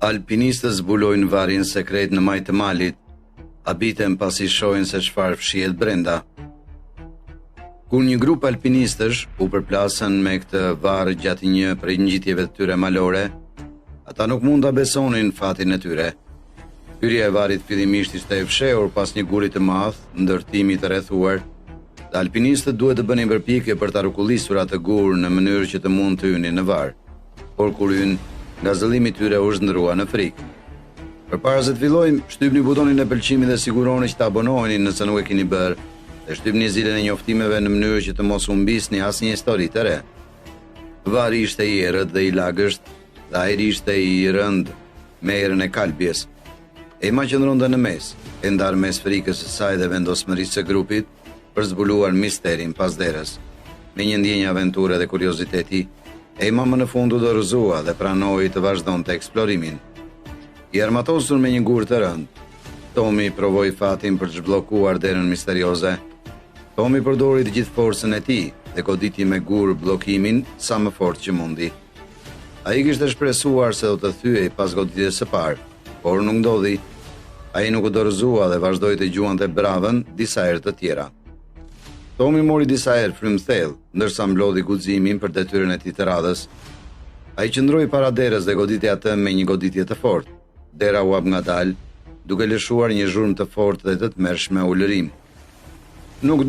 Alpinistët zbulojnë varrin sekret në majtë të malit, habiten pasi shohin se çfarë fshihet brenda. Kur një grup alpinistësh u përplasën me këtë varr gjatë një prej ngjitjeve të tyre malore, ata nuk mund ta besonin fatin e tyre. Hyrja e varrit fillimisht ishte e fshehur pas një guri të madh, ndërtimi të rrethuar. Dhe alpinistët duhet të bënin përpjekje për ta rrokullisur atë gur në mënyrë që të mund të hynin në varr. Por kur hyn, nga zëllimi i tyre u zhndrua në frikë. Përpara se të fillojmë, shtypni butonin e pëlqimit dhe siguroni që të abonoheni nëse nuk e keni bërë, dhe shtypni zilën e njoftimeve në mënyrë që të mos humbisni asnjë histori të re. Vari ishte i errët dhe i lagësht, dhe ajri ishte i rënd me erën e kalbjes. Ema qëndronte në mes, e ndarë mes frikës së saj dhe vendosmërisë së grupit për zbuluar misterin pas derës. Me një ndjenjë aventure dhe kurioziteti, Ema më në fund u dorëzua dhe pranoi të vazhdonte eksplorimin. I armatosur me një gur të rënd, Tomi provoi fatin për të zhbllokuar derën misterioze. Tomi përdori të gjithë forcën e tij dhe goditi me gur bllokimin sa më fort që mundi. Ai kishte shpresuar se do të thyej pas goditjes së parë, por nuk ndodhi. Ai nuk u dorëzua dhe vazhdoi të gjuante bravën disa herë të tjera. Tomi mori disa herë frymthell, ndërsa mblodhi guximin për detyrën e tij të radhës. Ai qëndroi para derës dhe goditi atë me një goditje të fortë. Dera u hap ngadalë, duke lëshuar një zhurmë të fortë dhe të tmerrshme ulërim. Nuk